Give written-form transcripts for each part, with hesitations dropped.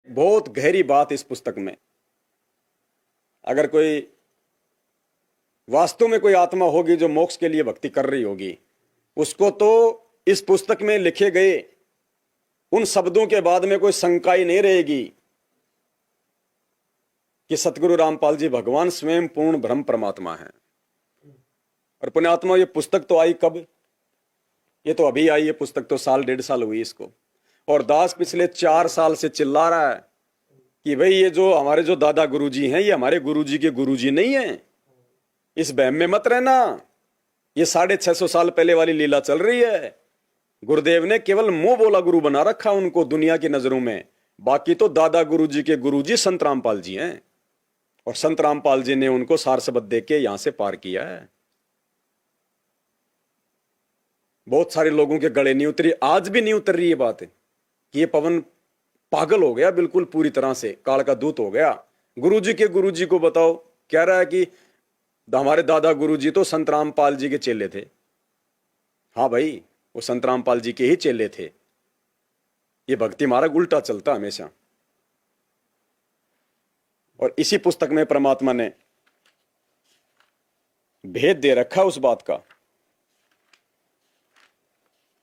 बहुत गहरी बात इस पुस्तक में। अगर कोई वास्तव में कोई आत्मा होगी जो मोक्ष के लिए भक्ति कर रही होगी, उसको तो इस पुस्तक में लिखे गए उन शब्दों के बाद में कोई शंका ही नहीं रहेगी कि सतगुरु रामपाल जी भगवान स्वयं पूर्ण ब्रह्म परमात्मा है। और पुण्यात्मा, ये पुस्तक तो आई कब? ये तो अभी आई है पुस्तक, तो साल 1.5 साल हुई इसको। और दास पिछले 4 साल से चिल्ला रहा है कि भाई ये जो हमारे जो दादा गुरुजी हैं, ये हमारे गुरुजी के गुरुजी नहीं है, इस वहम में मत रहना। ये 650 साल पहले वाली लीला चल रही है। गुरुदेव ने केवल मुंह बोला गुरु बना रखा उनको दुनिया की नजरों में। बाकी तो दादा गुरुजी के गुरुजी संत रामपाल जी हैं, और संत रामपाल जी ने उनको सार शब्द दे के यहां से पार किया है। बहुत सारे लोगों के गले नहीं उतरी, आज भी नहीं उतर रही ये बात कि ये पवन पागल हो गया, बिल्कुल पूरी तरह से काल का दूत हो गया। गुरुजी के गुरुजी को बताओ, कह रहा है कि हमारे दादा गुरुजी तो संत रामपाल जी के चेले थे। हाँ भाई, वो संत रामपाल जी के ही चेले थे। ये भक्ति मार्ग उल्टा चलता हमेशा। और इसी पुस्तक में परमात्मा ने भेद दे रखा उस बात का।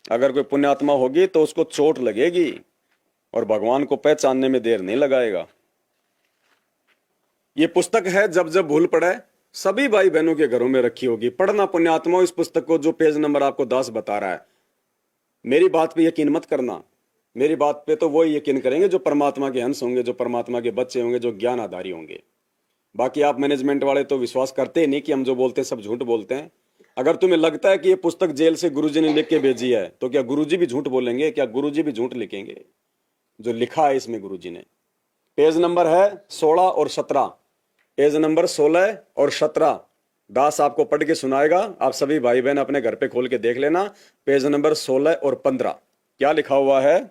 अगर कोई पुण्यात्मा होगी तो उसको चोट लगेगी और भगवान को पहचानने में देर नहीं लगाएगा। ये पुस्तक है, जब जब भूल पड़े सभी भाई बहनों के घरों में रखी होगी। पढ़ना पुण्यात्मा इस पुस्तक को, जो पेज नंबर आपको 10 बता रहा है। मेरी बात पे यकीन मत करना, मेरी बात पे तो वो यकीन करेंगे जो परमात्मा के हंस होंगे, जो परमात्मा के बच्चे होंगे, जो ज्ञान आधारी होंगे। बाकी आप मैनेजमेंट वाले तो विश्वास करते ही नहीं कि हम जो बोलते हैं सब झूठ बोलते हैं। अगर तुम्हें लगता है कि ये पुस्तक जेल से गुरुजी ने लिख के भेजी है, तो क्या गुरुजी भी झूठ बोलेंगे? क्या गुरुजी भी झूठ लिखेंगे? जो लिखा है इसमें गुरुजी ने, पेज नंबर है 16 और 17। पेज नंबर 16 और 17 दास आपको पढ़ के सुनाएगा। आप सभी भाई बहन अपने घर पे खोल के देख लेना। पेज नंबर 16 और 15 क्या लिखा हुआ है?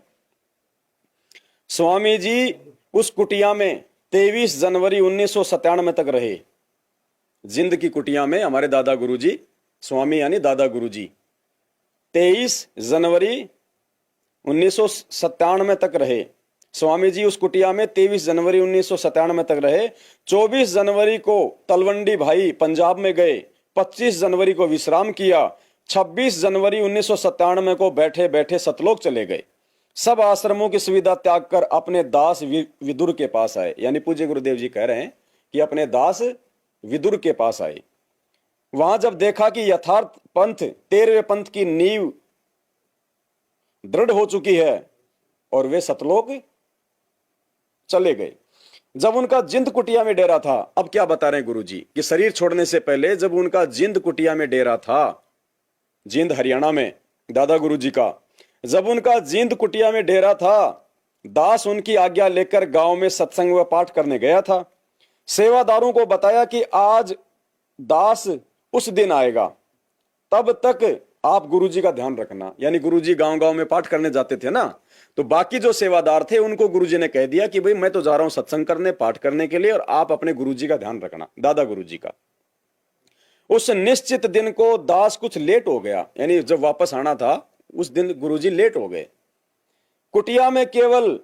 स्वामी जी उस कुटिया में 23 जनवरी 1997 तक रहे। जिंद की कुटिया में हमारे दादा गुरुजी, स्वामी यानी दादा गुरुजी, 23 जनवरी 1997 तक रहे। स्वामी जी उस कुटिया में 23 जनवरी 1997 तक रहे। 24 जनवरी को तलवंडी भाई पंजाब में गए। 25 जनवरी को विश्राम किया। 26 जनवरी 1997 को बैठे बैठे सतलोक चले गए। सब आश्रमों की सुविधा त्याग कर अपने दास विदुर के पास आए। यानी पूज्य गुरुदेव जी कह रहे हैं कि अपने दास विदुर के पास आए। वहां जब देखा कि यथार्थ पंथ 13वें पंथ की नींव दृढ़ हो चुकी है और वे सतलोक चले गए। जब उनका जिंद कुटिया में डेरा था, अब क्या बता रहे हैं गुरुजी कि शरीर छोड़ने से पहले जब उनका जिंद कुटिया में डेरा था, जिंद हरियाणा में दादा गुरुजी का, जब उनका जिंद कुटिया में डेरा था, दास उनकी आज्ञा लेकर गांव में सत्संग व पाठ करने गया था। सेवादारों को बताया कि आज दास उस दिन आएगा, तब तक आप गुरुजी का ध्यान रखना। यानी गुरुजी गांव गांव में पाठ करने जाते थे ना, तो बाकी जो सेवादार थे उनको गुरुजी ने कह दिया कि भाई मैं तो जा रहा हूं सत्संग करने, पाठ करने के लिए, और आप अपने गुरुजी का ध्यान रखना, दादा गुरुजी का। उस निश्चित दिन को दास कुछ लेट हो गया, यानी जब वापस आना था उस दिन गुरुजी लेट हो गए। कुटिया में केवल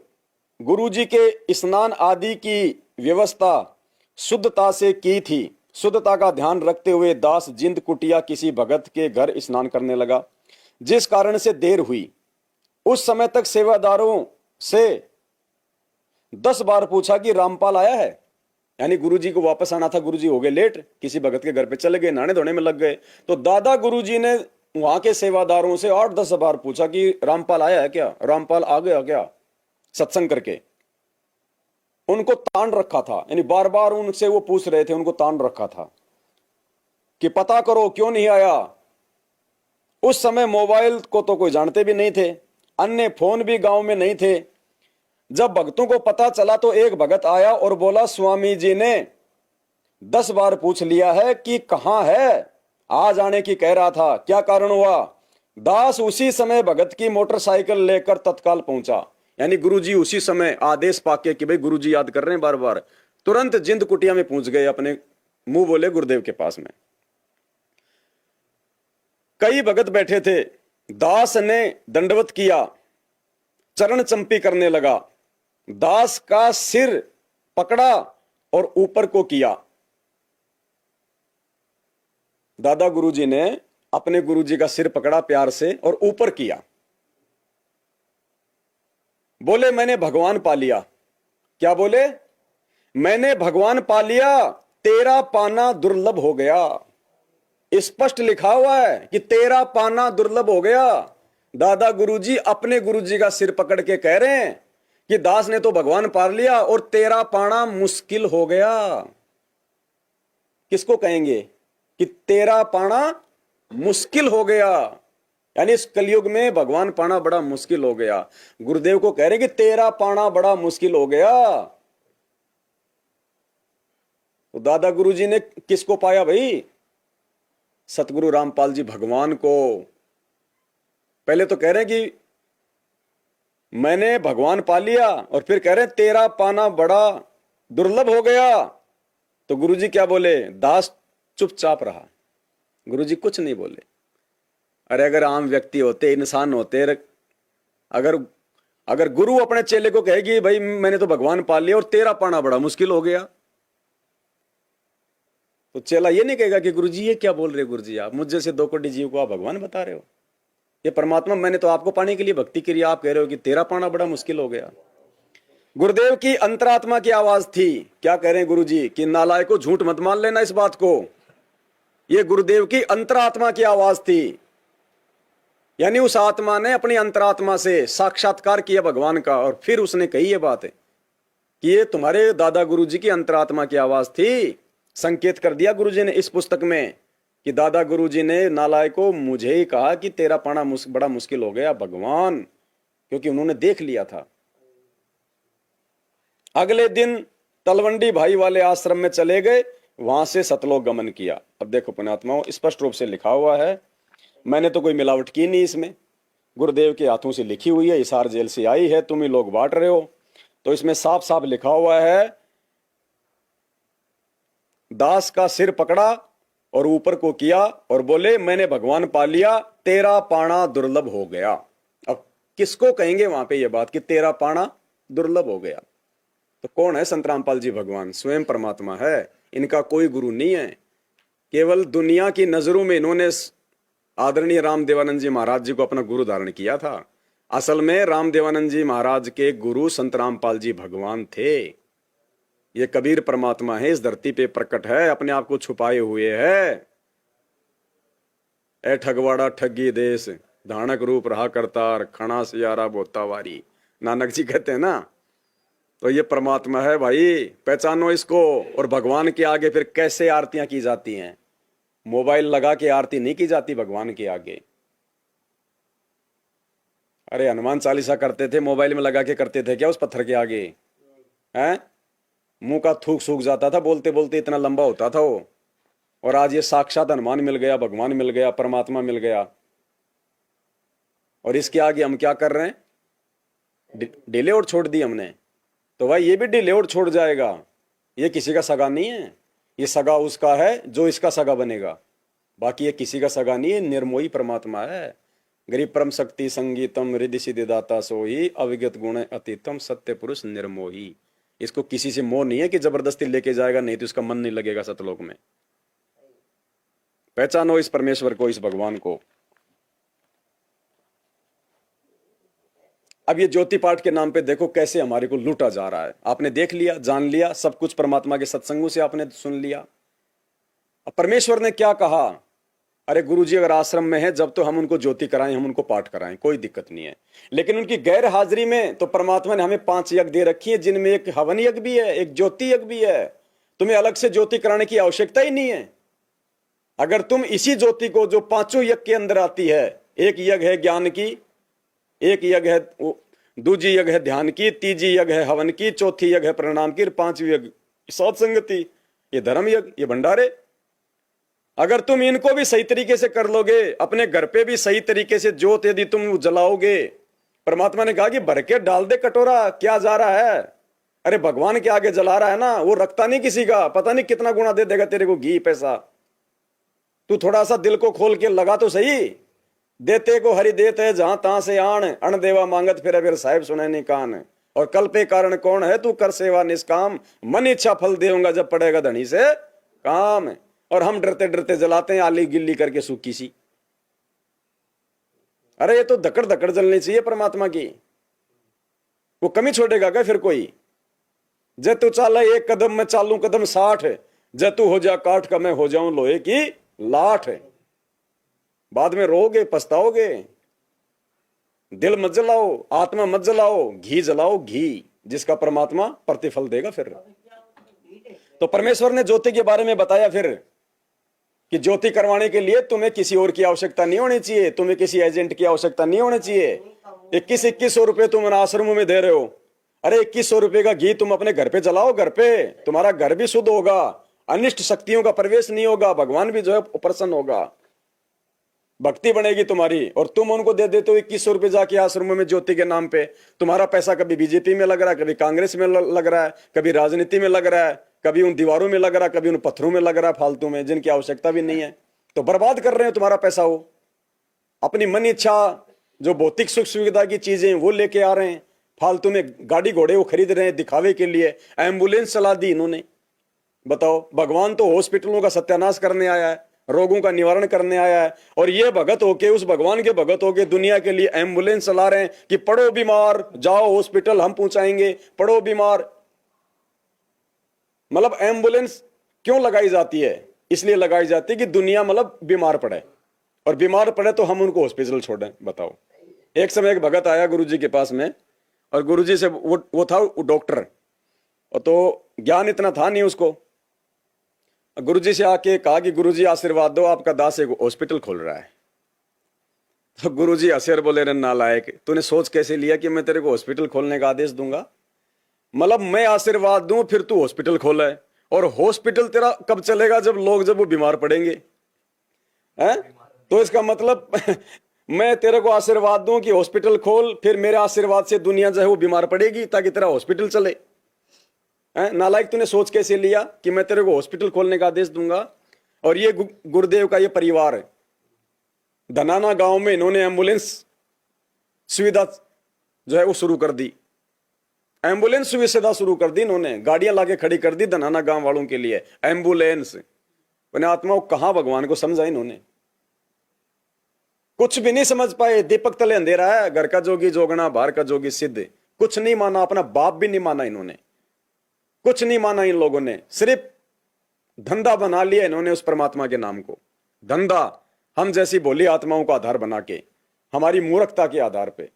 गुरुजी के स्नान आदि की व्यवस्था शुद्धता से की थी। शुद्धता का ध्यान रखते हुए दास जिंद कुटिया किसी भगत के घर स्नान करने लगा, जिस कारण से देर हुई। उस समय तक सेवादारों से 10 बार पूछा कि रामपाल आया है। यानी गुरुजी को वापस आना था, गुरुजी हो गए लेट, किसी भगत के घर पे चले गए, नहाने धोने में लग गए। तो दादा गुरुजी ने वहां के सेवादारों से 8-10 बार पूछा कि रामपाल आया है क्या, रामपाल आ गया क्या, सत्संग करके। उनको तान रखा था, यानी बार बार उनसे वो पूछ रहे थे, उनको तान रखा था कि पता करो क्यों नहीं आया। उस समय मोबाइल को तो कोई जानते भी नहीं थे, अन्य फोन भी गांव में नहीं थे। जब भक्तों को पता चला तो एक भगत आया और बोला, स्वामी जी ने 10 बार पूछ लिया है कि कहां है, आज आने की कह रहा था, क्या कारण हुआ। दास उसी समय भगत की मोटरसाइकिल लेकर तत्काल पहुंचा। यानी गुरुजी उसी समय आदेश पाके कि भाई गुरुजी याद कर रहे हैं बार बार, तुरंत जिंद कुटिया में पहुंच गए, अपने मुंह बोले गुरुदेव के पास में। कई भगत बैठे थे। दास ने दंडवत किया, चरण चंपी करने लगा। दास का सिर पकड़ा और ऊपर को किया। दादा गुरुजी ने अपने गुरुजी का सिर पकड़ा प्यार से और ऊपर किया। बोले मैंने भगवान पा लिया। क्या बोले? मैंने भगवान पा लिया, तेरा पाना दुर्लभ हो गया। स्पष्ट लिखा हुआ है कि तेरा पाना दुर्लभ हो गया। दादा गुरुजी अपने गुरुजी का सिर पकड़ के कह रहे हैं कि दास ने तो भगवान पा लिया और तेरा पाना मुश्किल हो गया। किसको कहेंगे कि तेरा पाना मुश्किल हो गया? यानी इस कलयुग में भगवान पाना बड़ा मुश्किल हो गया। गुरुदेव को कह रहे कि तेरा पाना बड़ा मुश्किल हो गया। तो दादा गुरुजी ने किसको पाया भाई? सतगुरु रामपाल जी भगवान को। पहले तो कह रहे हैं कि मैंने भगवान पा लिया और फिर कह रहे हैं तेरा पाना बड़ा दुर्लभ हो गया। तो गुरुजी क्या बोले? दास चुपचाप रहा। गुरुजी कुछ नहीं बोले। अरे अगर आम व्यक्ति होते, इंसान होते, अगर गुरु अपने चेले को कहेगी भाई मैंने तो भगवान पा लिया और तेरा पाना बड़ा मुश्किल हो गया, तो चेला ये नहीं कहेगा कि गुरुजी ये क्या बोल रहे हो? गुरुजी आप मुझ जैसे 2 कोटि जीव को आप भगवान बता रहे हो? ये परमात्मा, मैंने तो आपको पाने के लिए भक्ति करी, आप कह रहे हो कि तेरा पाना बड़ा मुश्किल हो गया। गुरुदेव की अंतरात्मा की आवाज थी। क्या कह रहे हैं गुरुजी? कि नालायक को झूठ मत मान लेना इस बात को। ये गुरुदेव की अंतरात्मा की आवाज थी। यानी उस आत्मा ने अपनी अंतरात्मा से साक्षात्कार किया भगवान का और फिर उसने कही ये बात है कि ये तुम्हारे दादा गुरुजी की अंतरात्मा की आवाज थी। संकेत कर दिया गुरुजी ने इस पुस्तक में कि दादा गुरुजी ने नालायक को मुझे ही कहा कि तेरा पाना बड़ा मुश्किल हो गया भगवान, क्योंकि उन्होंने देख लिया था। अगले दिन तलवंडी भाई वाले आश्रम में चले गए, वहां से सतलोक गमन किया। अब देखो पुण्यात्माओं, स्पष्ट रूप से लिखा हुआ है, मैंने तो कोई मिलावट की नहीं इसमें, गुरुदेव के हाथों से लिखी हुई है, हिसार जेल से आई है, तुम ही लोग बांट रहे हो। तो इसमें साफ साफ लिखा हुआ है, दास का सिर पकड़ा और ऊपर को किया और बोले मैंने भगवान पा लिया, तेरा पाना दुर्लभ हो गया। अब किसको कहेंगे वहां पे ये बात कि तेरा पाना दुर्लभ हो गया? तो कौन है? संत रामपाल जी भगवान स्वयं परमात्मा है। इनका कोई गुरु नहीं है। केवल दुनिया की नजरों में इन्होंने आदरणीय रामदेवानंद जी महाराज जी को अपना गुरु धारण किया था। असल में रामदेवानंद जी महाराज के गुरु संत रामपाल जी भगवान थे। ये कबीर परमात्मा है, इस धरती पे प्रकट है, अपने आप को छुपाए हुए है। ए ठगवाड़ा ठगी देश, धानक रूप रहा करतार, खणा सियारा बोतावारी, नानक जी कहते हैं ना। तो ये परमात्मा है भाई, पहचानो इसको। और भगवान के आगे फिर कैसे आरतियां की जाती हैं? मोबाइल लगा के आरती नहीं की जाती भगवान के आगे। अरे हनुमान चालीसा करते थे, मोबाइल में लगा के करते थे क्या उस पत्थर के आगे? हैं? मुंह का थूक सूख जाता था बोलते बोलते, इतना लंबा होता था वो। और आज ये साक्षात हनुमान मिल गया, भगवान मिल गया, परमात्मा मिल गया, और इसके आगे हम क्या कर रहे हैं? डिले और छोड़ दी हमने। तो भाई ये भी डिले और छोड़ जाएगा। ये किसी का सगा नहीं है, ये सगा उसका है जो इसका सगा बनेगा। बाकी ये किसी का सगा नहीं है, निर्मोही परमात्मा है। गरीब परम शक्ति संगीतम रिद्धि सिद्धि दाता सोही, अविगत गुण अतीतम सत्य पुरुष निर्मोही। इसको किसी से मोह नहीं है कि जबरदस्ती लेके जाएगा, नहीं तो इसका मन नहीं लगेगा सतलोक में। पहचानो इस परमेश्वर को, इस भगवान को। अब ये ज्योति पाठ के नाम पे देखो कैसे हमारे को लूटा जा रहा है। आपने देख लिया, जान लिया, सब कुछ परमात्मा के सत्संगों से आपने सुन लिया। अब परमेश्वर ने क्या कहा? अरे गुरुजी अगर आश्रम में है, जब तो हम उनको ज्योति कराएं, हम उनको पाठ कराएं, कोई दिक्कत नहीं है। लेकिन उनकी गैर हाजिरी में तो परमात्मा ने हमें 5 यज्ञ दे रखी है, जिनमें एक हवन यज्ञ भी है, एक ज्योति यज्ञ भी है। तुम्हें अलग से ज्योति कराने की आवश्यकता ही नहीं है। अगर तुम इसी ज्योति को जो 5 यज्ञ के अंदर आती है, एक यज्ञ है ज्ञान की, एक यज्ञ है, दूजी यज्ञ है ध्यान की, तीजी यज्ञ है हवन की, चौथी यज्ञ है प्रणाम की, 5वीं यज्ञ सत्संगति, ये धर्म यज्ञ, ये भंडारे। अगर तुम इनको भी सही तरीके से कर लोगे, अपने घर पे भी सही तरीके से ज्योत यदि तुम जलाओगे, परमात्मा ने कहा कि भर के डाल दे कटोरा, क्या जा रहा है? अरे भगवान के आगे जला रहा है ना, वो रखता नहीं किसी का, पता नहीं कितना गुना दे देगा तेरे को घी पैसा। तू थोड़ा सा दिल को खोल के लगा तो सही। देते को हरि देते जहां तहां से आन, अण देवा मांगत फिर साहिब सुने नहीं कान। और कल्प के कारण कौन है, तू कर सेवा निष्काम, मन इच्छा फल देऊंगा जब पड़ेगा धनी से काम। और हम डरते डरते जलाते हैं आली गिल्ली करके सूखी सी। अरे ये तो धकड़ धकड़ जलनी चाहिए परमात्मा की, वो कमी छोड़ेगा क्या फिर कोई? जे तू चाला एक कदम में चालू कदम 60, जे तू हो जा काठ का मैं हो जाऊं लोहे की लाठ। बाद में रोगे पछताओगे। दिल मत जलाओ, आत्मा मत जलाओ, घी जलाओ, घी जिसका परमात्मा प्रतिफल देगा। फिर तो परमेश्वर ने ज्योति के बारे में बताया फिर कि ज्योति करवाने के लिए तुम्हें किसी और की आवश्यकता नहीं होनी चाहिए, तुम्हें किसी एजेंट की आवश्यकता नहीं होनी चाहिए। 2100 रुपए तुम आश्रमों में दे रहे हो, अरे 2100 रुपए का घी तुम अपने घर पे जलाओ, घर पे तुम्हारा घर भी शुद्ध होगा, अनिष्ट शक्तियों का प्रवेश नहीं होगा, भगवान भी जो है प्रसन्न होगा, भक्ति बनेगी तुम्हारी। और तुम उनको दे देते हो 2100 रुपए जाके आश्रमों में ज्योति के नाम पे। तुम्हारा पैसा कभी बीजेपी में लग रहा है, कभी कांग्रेस में लग रहा है, कभी राजनीति में लग रहा है, कभी उन दीवारों में लग रहा है, कभी उन पत्थरों में लग रहा है फालतू में, जिनकी आवश्यकता भी नहीं है। तो बर्बाद कर रहे हैं तुम्हारा पैसा। वो अपनी मन इच्छा जो भौतिक सुख सुविधा की चीजें वो लेके आ रहे हैं, फालतू में गाड़ी घोड़े वो खरीद रहे हैं दिखावे के लिए, एम्बुलेंस चला दी इन्होंने। बताओ, भगवान तो हॉस्पिटलों का सत्यानाश करने आया है, रोगों का निवारण करने आया है, और ये भगत होके, उस भगवान के भगत होके दुनिया के लिए एम्बुलेंस चला रहे हैं कि पड़ो बीमार जाओ हॉस्पिटल हम पहुंचाएंगे, पड़ो बीमार। मतलब एम्बुलेंस क्यों लगाई जाती है? इसलिए लगाई जाती है कि दुनिया मतलब बीमार पड़े, और बीमार पड़े तो हम उनको हॉस्पिटल छोड़ें। बताओ, एक समय एक भगत आया गुरुजी के पास में, और गुरुजी से वो था डॉक्टर, और तो ज्ञान इतना था नहीं उसको। गुरुजी से आके कहा कि गुरुजी आशीर्वाद दो, आपका दास एक हॉस्पिटल खोल रहा है। तो गुरुजी हंसे और बोले, रे नालायक, तूने सोच कैसे लिया कि मैं तेरे को हॉस्पिटल खोलने का आदेश दूंगा? मतलब मैं आशीर्वाद दूं फिर तू हॉस्पिटल खोला है, और हॉस्पिटल तेरा कब चलेगा? जब वो बीमार पड़ेंगे हैं? तो इसका मतलब मैं तेरे को आशीर्वाद दूं कि हॉस्पिटल खोल, फिर मेरे आशीर्वाद से दुनिया जो है वो बीमार पड़ेगी ताकि तेरा हॉस्पिटल चले। नालायक, तूने सोच कैसे लिया कि मैं तेरे को हॉस्पिटल खोलने का आदेश दूंगा? और ये गुरुदेव का ये परिवार है, धनाना गांव में इन्होंने एम्बुलेंस सुविधा जो है वो शुरू कर दी, एम्बुलेंस सुविधा शुरू कर दी इन्होंने, गाड़ियां लाके खड़ी कर दी धनाना गांव वालों के लिए एम्बुलेंस। आत्माओं कहां भगवान को समझा इन्होंने? कुछ भी नहीं समझ पाए। दीपक तले अंधेरा है, घर का जोगी जोगना बाहर का जोगी सिद्ध। कुछ नहीं माना, अपना बाप भी नहीं माना इन्होंने, कुछ नहीं माना इन लोगों ने, सिर्फ धंधा बना लिया इन्होंने उस परमात्मा के नाम को। धंधा हम जैसी भोली आत्माओं का आधार बना के, हमारी मूर्खता के आधार पे।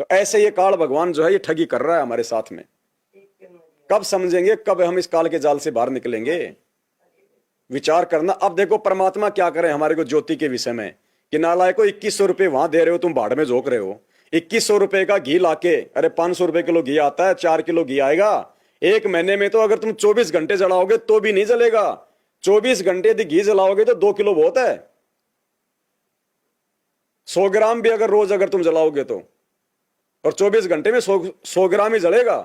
तो ऐसे ये काल भगवान जो है ये ठगी कर रहा है हमारे साथ में। कब समझेंगे, कब हम इस काल के जाल से बाहर निकलेंगे? विचार करना। अब देखो परमात्मा क्या करे हमारे को ज्योति के विषय में, कि नालायक को 2100 रुपए वहां दे रहे हो, तुम भाड़ में झोंक रहे हो। 2100 रुपए का घी लाके, अरे 500 रुपए किलो घी आता है, 4 किलो घी आएगा एक महीने में। तो अगर तुम 24 घंटे जलाओगे तो भी नहीं जलेगा। 24 घंटे यदि घी जलाओगे तो 2 किलो बहुत है। 100 ग्राम भी अगर रोज अगर तुम जलाओगे तो, और 24 घंटे में 100 ग्राम ही जलेगा,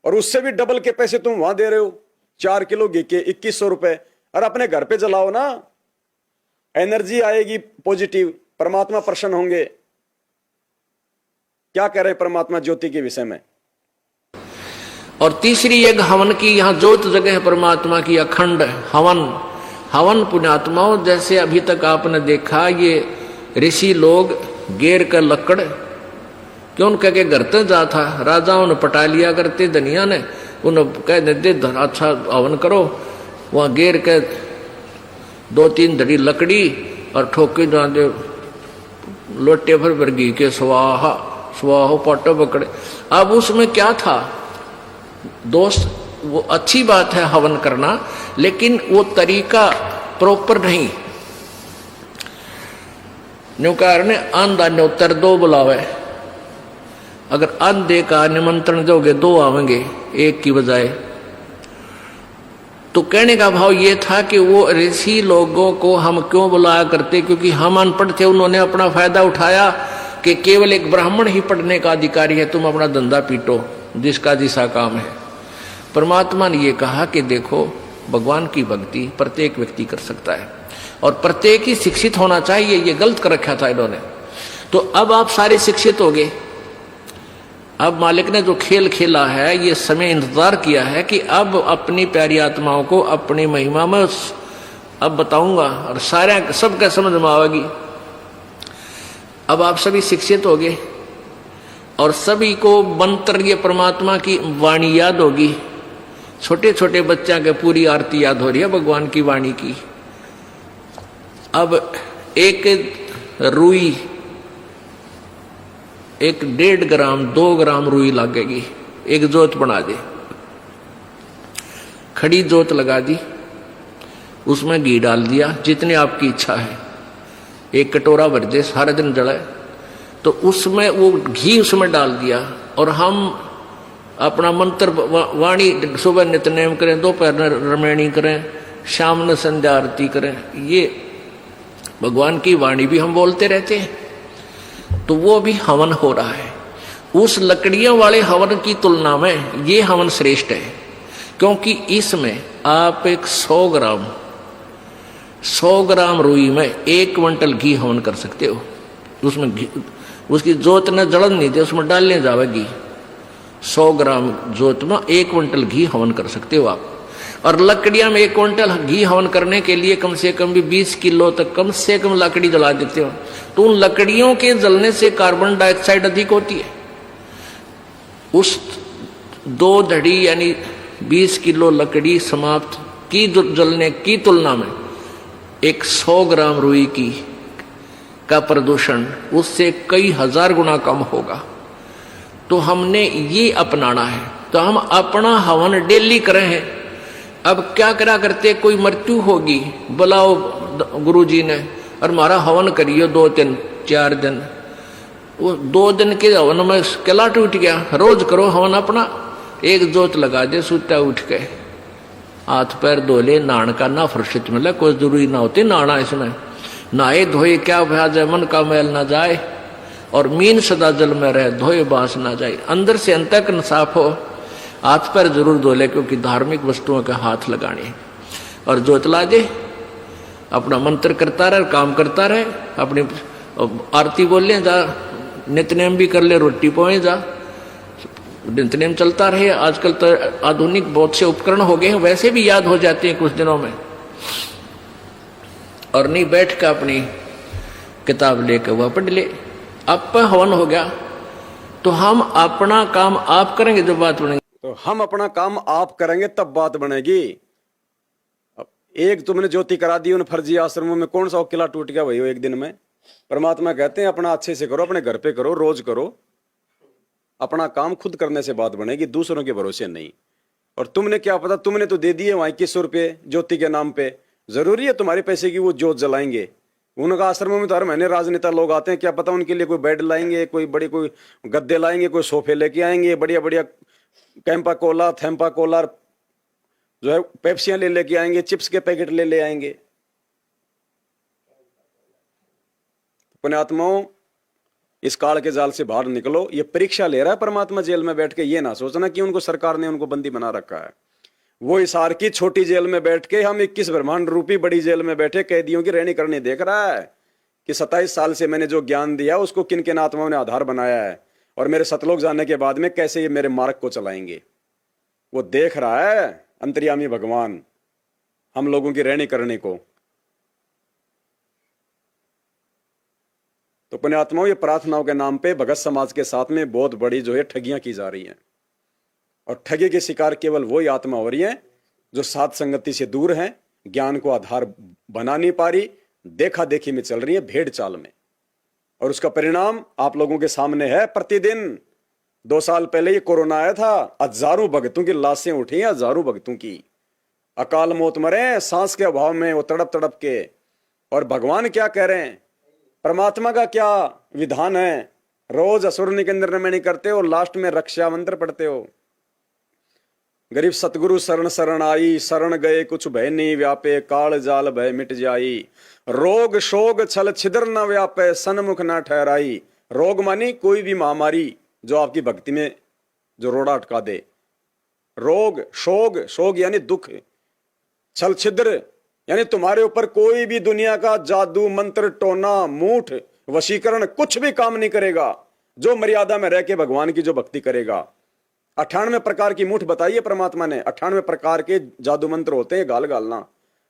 और उससे भी डबल के पैसे तुम वहां दे रहे हो 4 किलो घी के 2100 रुपए। और अपने घर पे जलाओ ना, एनर्जी आएगी पॉजिटिव, परमात्मा प्रसन्न होंगे। क्या कह रहे परमात्मा ज्योति के विषय में? और तीसरी एक हवन की, यहाँ ज्योत जगह है परमात्मा की, अखंड हवन। हवन पुण्यात्माओं, जैसे अभी तक आपने देखा ये ऋषि लोग गेर कर लकड़ क्यों कह के घर तक जा था, राजाओं ने पटा लिया करते, धनिया ने उन्हें कह देते अच्छा हवन करो, वहां गेर के 2-3 धड़ी लकड़ी और ठोके दे लोटे भर वर्गी के स्वाहा स्वाहो पाटो पकड़े। अब उसमें क्या था दोस्त, वो अच्छी बात है हवन करना, लेकिन वो तरीका प्रॉपर नहीं। न्यू कारण आंधा ने उत्तर 2 बुलावे, अगर आंधे का निमंत्रण दोगे 2 आवेंगे एक की बजाय। तो कहने का भाव ये था कि वो ऋषि लोगों को हम क्यों बुलाया करते, क्योंकि हम अनपढ़ थे, उन्होंने अपना फायदा उठाया कि केवल एक ब्राह्मण ही पढ़ने का अधिकारी है, तुम अपना धंधा पीटो, जिसका जिसा काम है। परमात्मा ने ये कहा कि देखो भगवान की भक्ति प्रत्येक व्यक्ति कर सकता है, और प्रत्येक ही शिक्षित होना चाहिए। ये गलत कर रखा था इन्होंने। तो अब आप सारे शिक्षित हो गए, अब मालिक ने जो खेल खेला है, ये समय इंतजार किया है कि अब अपनी प्यारी आत्माओं को अपनी महिमा में अब बताऊंगा और सारे सबका समझ में आएगी। अब आप सभी शिक्षित हो गए और सभी को मंत्र ये परमात्मा की वाणी याद होगी। छोटे छोटे बच्चा के पूरी आरती याद हो रही है भगवान की वाणी की। अब एक रुई, एक 1.5 ग्राम 2 ग्राम रुई लगेगी, एक जोत बना दे, खड़ी जोत लगा दी, उसमें घी डाल दिया जितनी आपकी इच्छा है, एक कटोरा भर दे, सारा दिन जलाए, तो उसमें वो घी उसमें डाल दिया और हम अपना मंत्र वाणी सुबह नित्यनेम करें, दोपहर रमैणी करें, शाम में संध्या आरती करें, ये भगवान की वाणी भी हम बोलते रहते हैं, तो वो भी हवन हो रहा है। उस लकड़ियों वाले हवन की तुलना में ये हवन श्रेष्ठ है, क्योंकि इसमें आप एक 100 ग्राम रुई में 1 क्विंटल घी हवन कर सकते हो। उसमें घी, उसकी जोत न जलन नहीं दे, उसमें डालने जावेगी। 100 ग्राम जोत में 1 क्विंटल घी हवन कर सकते हो आप। और लकड़ियां में 1 क्विंटल घी हवन करने के लिए कम से कम भी 20 किलो तक कम से कम लकड़ी जला देते हो, तो उन लकड़ियों के जलने से कार्बन डाइऑक्साइड अधिक होती है। उस 2 धड़ी यानी 20 किलो लकड़ी समाप्त की जलने की तुलना में एक 100 ग्राम रुई की का प्रदूषण उससे कई हजार गुना कम होगा। तो हमने ये अपनाना है, तो हम अपना हवन डेली करें हैं। अब क्या करा करते, कोई मृत्यु होगी, बुलाओ गुरुजी ने और हमारा हवन करियो 2 दिन 4 दिन, वो 2 दिन के हवन में किला टूट गया। रोज करो हवन अपना, एक जोत लगा दे, सुता उठ के हाथ पैर धो ले, नहान का ना फुर्सत मिले, कोई जरूरी ना होती नहाना, इसमें नहाए धोए क्या भ्याज है, मन का मैल ना जाए और मीन सदा जल में रहे, धोए बांस ना जाए। अंदर से अंत तक साफ हो, हाथ पैर जरूर धो ले, क्योंकि धार्मिक वस्तुओं का हाथ लगाने, और जोत ला दे, अपना मंत्र करता रहे, काम करता रहे, अपनी आरती बोल ले, जा नित्यनेम भी कर ले, रोटी पोए जा, नित्यनेम चलता रहे। आजकल तो आधुनिक बहुत से उपकरण हो गए हैं, वैसे भी याद हो जाते हैं कुछ दिनों में। और नहीं बैठ कर अपनी किताब लेकर वह पढ़ ले। अब हवन हो गया, तो हम अपना काम आप करेंगे जब बात बनेगी, तो हम अपना काम आप करेंगे तब बात बनेगी। अब एक तुमने ज्योति करा दी उन फर्जी आश्रमों में, कौन सा किला टूट गया भाई एक दिन में। परमात्मा कहते हैं अपना अच्छे से करो, अपने घर पे करो, रोज करो, अपना काम खुद करने से बात बनेगी, दूसरों के भरोसे नहीं। और तुमने क्या पता, तुमने तो दे दिए वहां 2100 रुपये ज्योति के नाम पे, जरूरी है तुम्हारे पैसे की वो ज्योत जलाएंगे। उनका आश्रमों में तो हर महीने राजनेता लोग आते हैं, क्या पता उनके लिए कोई बेड लाएंगे, कोई गद्दे लाएंगे, कोई सोफे लेके आएंगे, बढ़िया बढ़िया कैंपा कोला थैम्पा कोला जो है पेप्सियां लेके आएंगे, चिप्स के पैकेट ले आएंगे। पुण्यात्माओं, इस काल के जाल से बाहर निकलो। ये परीक्षा ले रहा है परमात्मा जेल में बैठ के, ये ना सोचना कि उनको सरकार ने उनको बंदी बना रखा है। वो हिसार की छोटी जेल में बैठ के, हम 21 ब्रह्मांड रूपी बड़ी जेल में बैठे कैदियों की रहनी करनी देख रहा है कि 27 साल से मैंने जो ज्ञान दिया उसको किन किन आत्माओं ने आधार बनाया है, और मेरे सतलोक जाने के बाद में कैसे ये मेरे मार्ग को चलाएंगे। वो देख रहा है अंतर्यामी भगवान हम लोगों की रहनी करने को। तो पुण्यात्माओं, ये प्रार्थनाओं के नाम पे भगत समाज के साथ में बहुत बड़ी जो है ठगियां की जा रही हैं, और ठगी के शिकार केवल वही आत्मा हो रही है जो साध संगति से दूर है, ज्ञान को आधार बना नहीं पा रही, देखा देखी में चल रही है, भेड़ चाल में। और उसका परिणाम आप लोगों के सामने है प्रतिदिन। 2 साल पहले ये कोरोना आया था, हजारों भक्तों की लाशें उठी हैं, हजारों भक्तों की अकाल मौत मरे सांस के अभाव में, वो तड़प तड़प के। और भगवान क्या कह रहे हैं, परमात्मा का क्या विधान है, रोज असुर निकंदन में नहीं करते हो, लास्ट में रक्षा मंत्र पढ़ते हो। गरीब सतगुरु शरण शरण आई, शरण गए कुछ भय नहीं व्यापे, काल जाल भय मिट जाई, रोग शोग छल छिद्र न व्यापे, सन्मुख न ठहराई। रोग मानी कोई भी महामारी जो आपकी भक्ति में जो रोड़ा अटका दे। रोग शोग, शोग यानी दुख, छल छिद्र यानी तुम्हारे ऊपर कोई भी दुनिया का जादू मंत्र टोना मूठ वशीकरण कुछ भी काम नहीं करेगा। जो मर्यादा में रह के भगवान की जो भक्ति करेगा। 98 प्रकार की मूठ बताइए परमात्मा ने। 98 प्रकार के जादू मंत्र होते हैं, गाल गालना,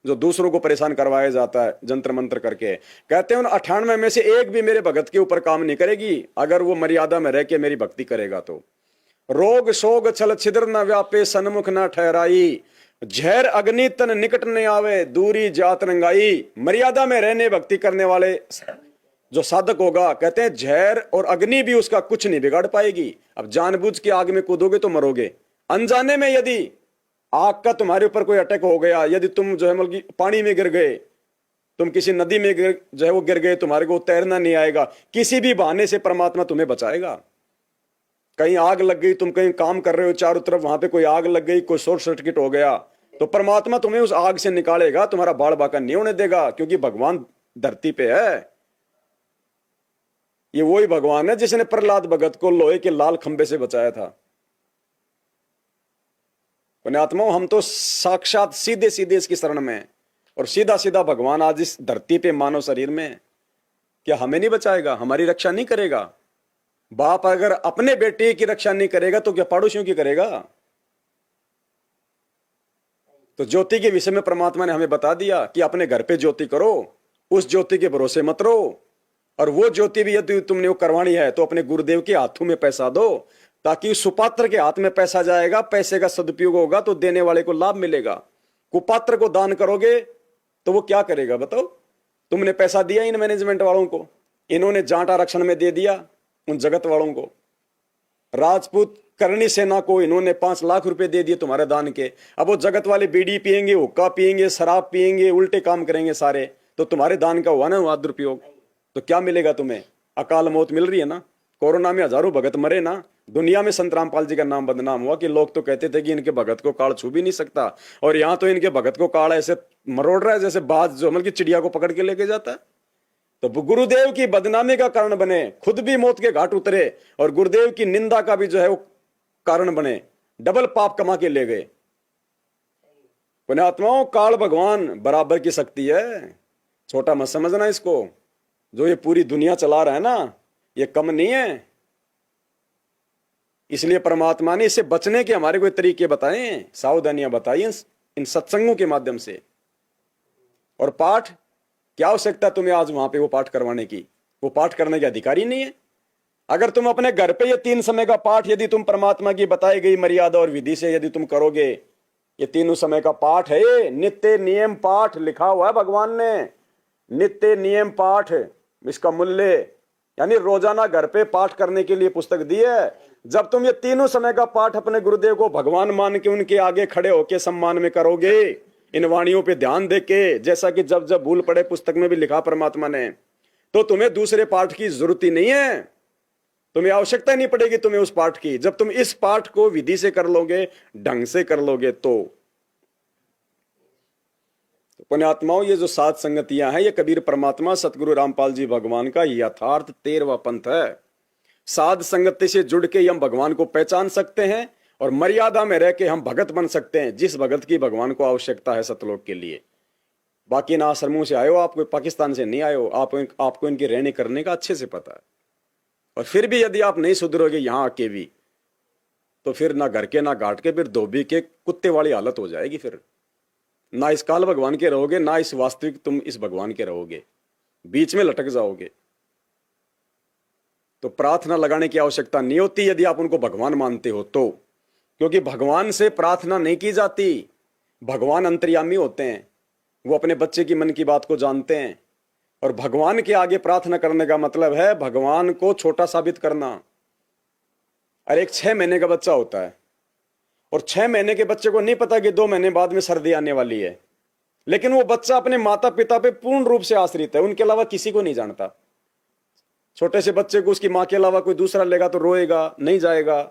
जो दूसरों को परेशान करवाया जाता है जंत्र मंत्र करके। कहते हैं उन 98 में से एक भी मेरे भगत के ऊपर काम नहीं करेगी अगर वो मर्यादा में रह के मेरी भक्ति करेगा तो। रोग शोग छल छिद्र न व्यापे, सन्मुख न ठहराई, झैर अग्नि तन निकट न आवे, दूरी जात रंगाई। मर्यादा में रहने भक्ति करने वाले जो साधक होगा, कहते हैं झैर और अग्नि भी उसका कुछ नहीं बिगाड़ पाएगी। अब जानबूझ के आग में कूदोगे तो मरोगे। अनजाने में यदि आग का तुम्हारे ऊपर कोई अटैक हो गया, यदि तुम जो है मतलब पानी में गिर गए, तुम किसी नदी में जो है वो गिर गए, तुम्हारे को तैरना नहीं आएगा, किसी भी बहाने से परमात्मा तुम्हें बचाएगा। कहीं आग लग गई, तुम कहीं काम कर रहे हो चारों तरफ, वहां पे कोई आग लग गई, कोई शॉर्ट सर्किट हो गया, तो परमात्मा तुम्हें उस आग से निकालेगा, तुम्हारा बाल बाका नहीं होने देगा, क्योंकि भगवान धरती पे है। ये वही भगवान है जिसने प्रहलाद भगत को लोहे के लाल खंबे से बचाया था। पुण्यात्माओं, हम तो साक्षात सीधे सीधे इसकी शरण में, और सीधा सीधा भगवान आज इस धरती पे मानव शरीर में, क्या हमें नहीं बचाएगा, हमारी रक्षा नहीं करेगा? बाप अगर अपने बेटे की रक्षा नहीं करेगा तो क्या पड़ोसियों की करेगा? तो ज्योति के विषय में परमात्मा ने हमें बता दिया कि अपने घर पे ज्योति करो, उस ज्योति के भरोसे मत रहो, और वो ज्योति भी यदि तुमने वो करवानी है तो अपने गुरुदेव के हाथों में पैसा दो, ताकि सुपात्र के हाथ में पैसा जाएगा, पैसे का सदुपयोग होगा तो देने वाले को लाभ मिलेगा। कुपात्र को दान करोगे तो वो क्या करेगा बताओ? तुमने पैसा दिया इन मैनेजमेंट वालों को, इन्होंने जाट आरक्षण में दे दिया उन जगत वालों को, राजपूत करणी सेना को इन्होंने 5 लाख रुपए दे दिए तुम्हारे दान के। अब वो जगत वाले बीड़ी पिएंगे, हुक्का पिएंगे, शराब पिएंगे, उल्टे काम करेंगे सारे, तो तुम्हारे दान का हुआ ना हुआ दुरुपयोग, तो क्या मिलेगा तुम्हें? अकाल मौत मिल रही है ना। कोरोना में हजारों भगत मरे ना, दुनिया में संत रामपाल जी का नाम बदनाम हुआ कि लोग तो कहते थे कि इनके भगत को काल छू भी नहीं सकता, और यहां तो इनके भगत को काल ऐसे मरोड़ रहा है जैसे बाज जो मतलब की चिड़िया को पकड़ के लेके जाता है। तो गुरुदेव की बदनामी का कारण बने, खुद भी मौत के घाट उतरे, और गुरुदेव की निंदा का भी जो है वो कारण बने, डबल पाप कमा के ले गए। पुण्यात्माओं, काल भगवान बराबर की शक्ति है, छोटा मत समझना इसको। जो ये पूरी दुनिया चला रहा है ना, ये कम नहीं है। इसलिए परमात्मा ने इससे बचने के हमारे कोई तरीके बताए, सावधानियां बताई इन सत्संगों के माध्यम से। और पाठ, क्या आवश्यकता तुम्हें आज वहां पे वो पाठ करवाने की? वो पाठ करने के अधिकारी नहीं है। अगर तुम अपने घर पे ये 3 समय का पाठ यदि तुम परमात्मा की बताई गई मर्यादा और विधि से यदि तुम करोगे, ये 3 समय का पाठ है, नित्य नियम पाठ लिखा हुआ है भगवान ने, नित्य नियम पाठ, इसका मूल्य यानी रोजाना घर पे पाठ करने के लिए पुस्तक दी है। जब तुम ये 3 समय का पाठ अपने गुरुदेव को भगवान मान के उनके आगे खड़े होके सम्मान में करोगे, इन वाणियों पे ध्यान देके, जैसा कि जब जब भूल पड़े पुस्तक में भी लिखा परमात्मा ने, तो तुम्हें दूसरे पाठ की जरूरत ही नहीं है, तुम्हें आवश्यकता नहीं पड़ेगी तुम्हें उस पाठ की। जब तुम इस पाठ को विधि से कर लोगे, ढंग से कर लोगे तो पुण्यात्माओं, ये जो 7 संगतियां हैं, ये कबीर परमात्मा सतगुरु रामपाल जी भगवान का यथार्थ 13वां पंथ है। साध संगति से जुड़ के हम भगवान को पहचान सकते हैं, और मर्यादा में रह के हम भगत बन सकते हैं, जिस भगत की भगवान को आवश्यकता है सतलोक के लिए। बाकी ना आश्रमों से आए हो, आप कोई पाकिस्तान से नहीं आए हो, आपको इनके रहने करने का अच्छे से पता है। और फिर भी यदि आप नहीं सुधरोगे यहाँ आके भी, तो फिर ना घर के ना घाट के, फिर धोबी के कुत्ते वाली हालत हो जाएगी। फिर ना इस काल भगवान के रहोगे, ना इस वास्तविक तुम इस भगवान के रहोगे, बीच में लटक जाओगे। तो प्रार्थना लगाने की आवश्यकता नहीं होती यदि आप उनको भगवान मानते हो तो, क्योंकि भगवान से प्रार्थना नहीं की जाती। भगवान अंतर्यामी होते हैं, वो अपने बच्चे की मन की बात को जानते हैं, और भगवान के आगे प्रार्थना करने का मतलब है भगवान को छोटा साबित करना। अरे एक 6 महीने का बच्चा होता है, और 6 महीने के बच्चे को नहीं पता कि 2 महीने बाद में सर्दी आने वाली है, लेकिन वो बच्चा अपने माता पिता पे पूर्ण रूप से आश्रित है, उनके अलावा किसी को नहीं जानता। छोटे से बच्चे को उसकी माँ के अलावा कोई दूसरा लेगा तो रोएगा, नहीं जाएगा,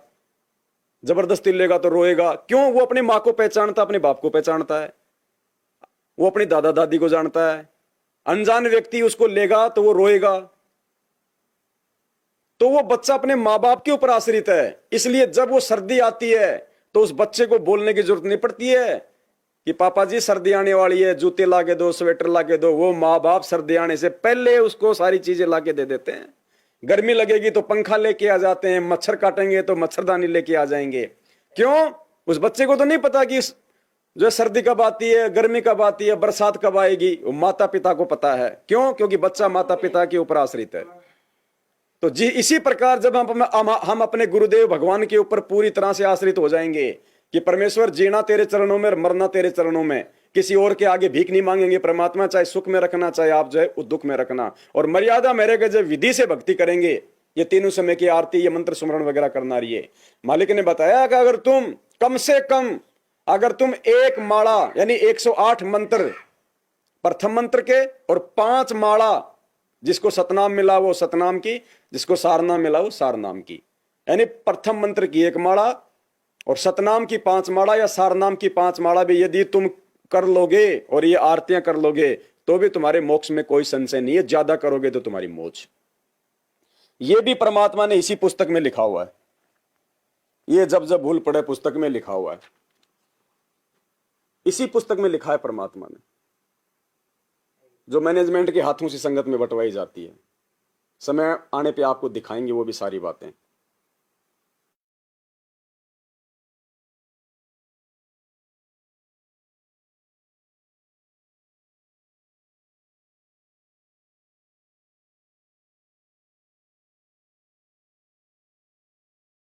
जबरदस्ती लेगा तो रोएगा। क्यों? वो अपनी माँ को पहचानता, अपने बाप को पहचानता है, वो अपनी दादा दादी को जानता है। अनजान व्यक्ति उसको लेगा तो वो रोएगा। तो वो बच्चा अपने माँ बाप के ऊपर आश्रित है। इसलिए जब वो सर्दी आती है तो उस बच्चे को बोलने की जरूरत नहीं पड़ती है कि पापा जी सर्दी आने वाली है, जूते लाके दो, स्वेटर लाके दो। वो माँ बाप सर्दी आने से पहले उसको सारी चीजें लाके दे देते हैं, गर्मी लगेगी तो पंखा लेके आ जाते हैं, मच्छर काटेंगे तो मच्छरदानी लेके आ जाएंगे। क्यों? उस बच्चे को तो नहीं पता कि जो सर्दी कब आती है, गर्मी कब आती है, बरसात कब आएगी, वो माता पिता को पता है। क्यों? क्योंकि बच्चा माता पिता के ऊपर आश्रित है। तो जी इसी प्रकार जब हम अपने गुरुदेव भगवान के ऊपर पूरी तरह से आश्रित हो जाएंगे कि परमेश्वर जीना तेरे चरणों में, मरना तेरे चरणों में, किसी और के आगे भीख नहीं मांगेंगे परमात्मा, चाहे सुख में रखना चाहे आप जो है दुख में रखना, और मर्यादा मेरे के जब विधि से भक्ति करेंगे, ये तीनों समय की आरती, ये मंत्र सुमरण वगैरह करना रही है। मालिक ने बताया कि अगर तुम कम से कम अगर तुम एक माला यानी 108 मंत्र प्रथम मंत्र के और 5 माला, जिसको सतनाम मिला वो सतनाम की, जिसको सारनाम मिला वो सारनाम की, यानी प्रथम मंत्र की 1 माला और सतनाम की 5 माला या सारनाम की 5 माला भी यदि तुम कर लोगे और ये आरतियां कर लोगे तो भी तुम्हारे मोक्ष में कोई संशय नहीं है। ज्यादा करोगे तो तुम्हारी मोक्ष। ये भी परमात्मा ने इसी पुस्तक में लिखा हुआ है। ये जब जब भूल पड़े पुस्तक में लिखा हुआ है, इसी पुस्तक में लिखा है परमात्मा ने, जो मैनेजमेंट के हाथों से संगत में बंटवाई जाती है। समय आने पे आपको दिखाएंगे वो भी सारी बातें।